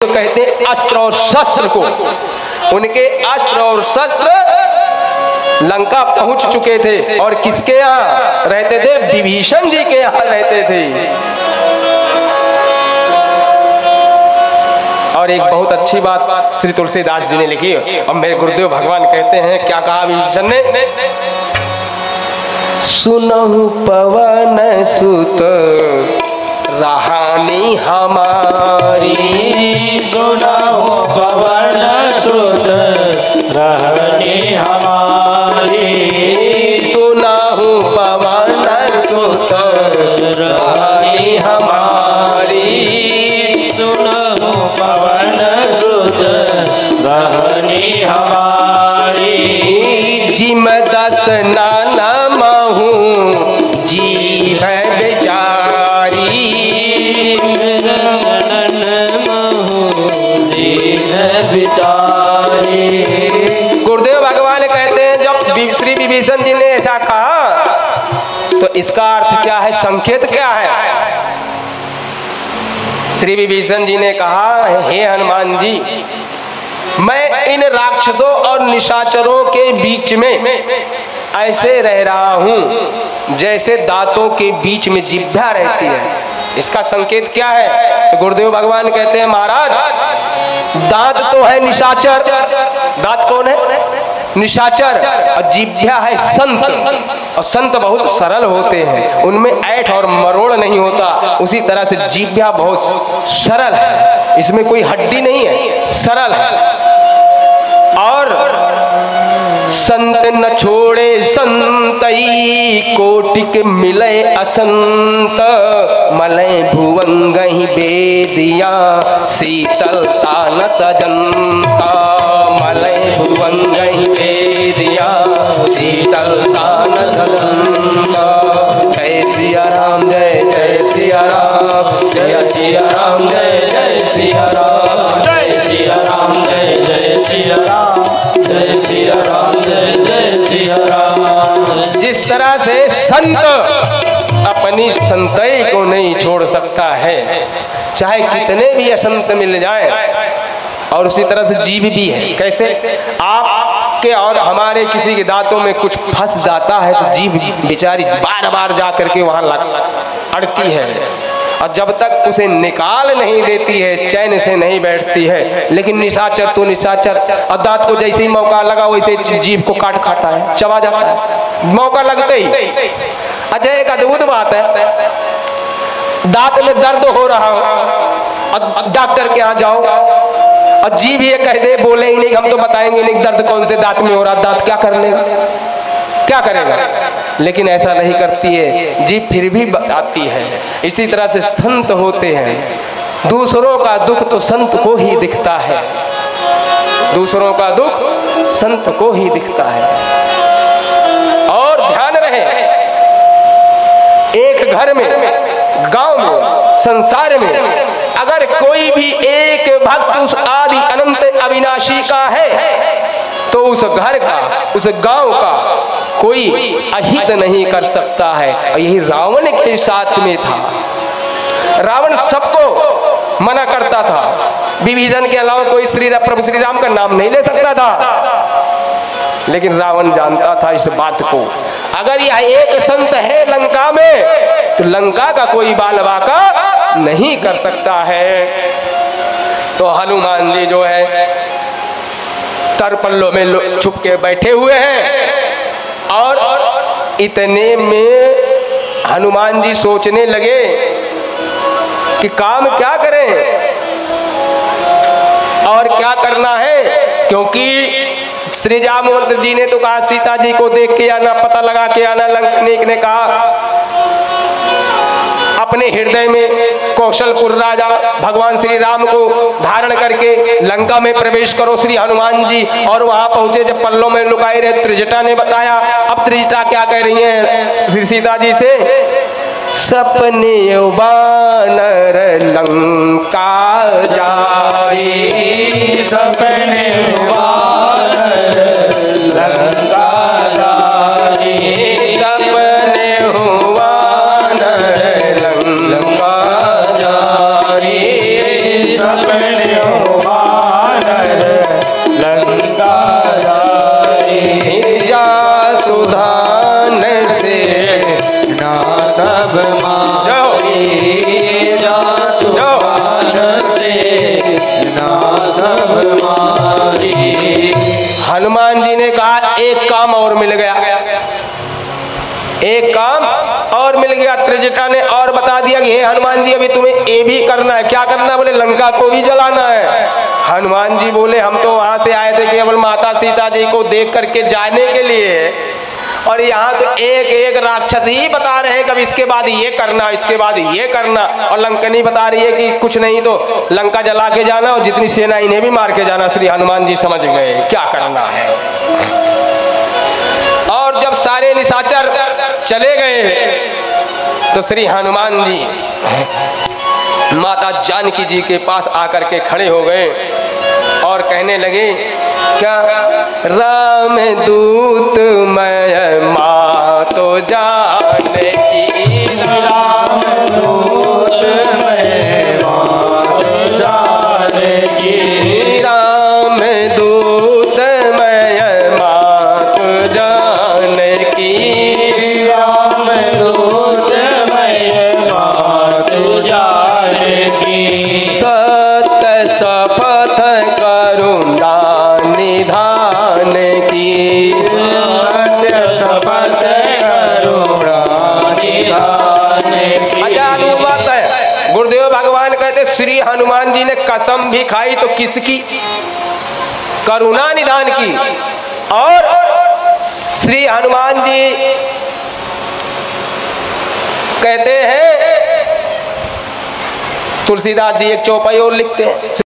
तो कहते हैं अस्त्र और शस्त्र को। उनके अस्त्र और शस्त्र लंका पहुंच चुके थे और किसके यहाँ रहते थे? विभीषण जी के यहाँ रहते थे। और एक बहुत अच्छी बात श्री तुलसीदास जी ने लिखी और मेरे गुरुदेव भगवान कहते हैं, क्या कहा विभीषण ने? सुनहु पवन सुत रहानी हमारी, सुनहु पवन सुत रहानी हमारी, सुनहु पवन सुत रहानी हमारी, सुनहु पवन सुत रहानी हमारी। जिम दस नाना महू जीव बेचारी, शरण महु दीन बिचारी। गुरुदेव भगवान कहते हैं जब श्री विभीषण जी ने ऐसा कहा तो इसका अर्थ क्या है, संकेत क्या है? श्री विभीषण जी ने कहा, हे हनुमान जी, मैं इन राक्षसों और निशाचरों के बीच में ऐसे रह रहा हूं जैसे दांतों के बीच में जिह्वा रहती है। इसका संकेत क्या है? तो गुरुदेव भगवान कहते हैं, महाराज दांत तो है निशाचर, दांत कौन है? निशाचर, और जिह्वा है संत, और संत बहुत सरल होते हैं, उनमें ऐठ और मरोड़ नहीं होता। उसी तरह से जिह्वा बहुत सरल है, इसमें कोई हड्डी नहीं है, सरल है। और संत न छोड़े संतई, कोटिक मिले असंत, मलय भुवन गही बेदिया, शीतलता न तजंता, मलय भुवन गही बेदिया, शीतलता न तजंता। जय सिया राम, जय जय सिया राम, जय सिया राम, जय जय सिया राम, जय सिया राम, जय जय सिया राम, जय सिया राम, जय जय सिया राम। जिस तरह से संत अपनी संतई को नहीं छोड़ सकता है, चाहे कितने भी असंत मिल जाए, और उसी तरह से जीव भी है। कैसे? आपके और हमारे किसी के दांतों में कुछ फंस जाता है तो जीव बेचारी बार बार जा करके वहां अड़ती है, और जब तक उसे निकाल नहीं देती है चैन से नहीं बैठती है। लेकिन निशाचर तो निशाचर, और दांत को जैसे ही मौका लगा वैसे जीभ को काट खाता है, चबा जाता है मौका लगते ही। अच्छा, एक अद्भुत बात है, दांत में दर्द हो रहा हो और डॉक्टर के यहाँ जाओ और जीभ ये कह दे, बोले ही नहीं, हम तो बताएंगे नहीं दर्द कौन से दांत में हो रहा, दांत क्या कर लेगा, क्या करेगा? लेकिन ऐसा नहीं करती है, जीभ फिर भी बताती है। इसी तरह से संत होते हैं, दूसरों का दुख तो संत को ही दिखता है, दूसरों का दुख संत को ही दिखता है। और ध्यान रहे, एक घर में, गांव में, संसार में अगर कोई भी एक भक्त उस आदि अनंत अविनाशी का है तो उस घर का, उस गांव का कोई अहित नहीं कर सकता है। और यही रावण के साथ में था। रावण सबको मना करता था, विभीषण के अलावा कोई प्रभु श्री राम का नाम नहीं ले सकता था। लेकिन रावण जानता था इस बात को, अगर यह एक संत है लंका में तो लंका का कोई बाल बाका नहीं कर सकता है। तो हनुमान जी जो है तरपल्लों में छुप के बैठे हुए हैं, और इतने में हनुमान जी सोचने लगे कि काम क्या करें और क्या करना है, क्योंकि श्री जामवंत जी ने तो कहा सीता जी को देख के आना, पता लगा के आना। लंकनेक ने कहा अपने हृदय में कौशलपुर राजा भगवान श्री राम को धारण करके लंका में प्रवेश करो श्री हनुमान जी। और वहां पहुंचे, जब पल्लों में लुकाए रहे, त्रिजटा ने बताया। अब त्रिजटा क्या कह रही है श्री सीता जी से? सपने बानर लंका जाए, सपने बानर लंका जाए, सपने बानर लंका सपने काम और मिल गया, एक काम और मिल गया। त्रिजटा ने और बता दिया कि हे हनुमान जी, अभी तुम्हें ये भी करना है। क्या करना है? बोले लंका को भी जलाना है। हनुमान जी बोले हम तो वहां से आए थे केवल माता सीता जी को देख करके जाने के लिए, और यहाँ तो एक एक राक्षस ही बता रहे हैं कभी इसके बाद ये करना, इसके बाद ये करना, और लंकनी बता रही है कि कुछ नहीं तो लंका जला के जाना और जितनी सेना इन्हें भी मार के जाना। श्री हनुमान जी समझ गए क्या करना है। और जब सारे निशाचर चले गए तो श्री हनुमान जी माता जानकी जी के पास आकर के खड़े हो गए और कहने लगे, क्या राम दूत मैं माँ तो जानकी, राम दूत मैं माँ तो जानकी, राम दूत मैं माँ तो जानकी, राम दूत मैं माँ तो जानकी, सत्य शपथ करुणा निधान की, सत्य शपथ करुणा निधान की। आजाद बात है। गुरुदेव भगवान कहते श्री हनुमान जी ने कसम भी खाई तो किसकी? करुणा निधान की। और श्री हनुमान जी कहते हैं, तुलसीदास जी एक चौपाई और लिखते हैं।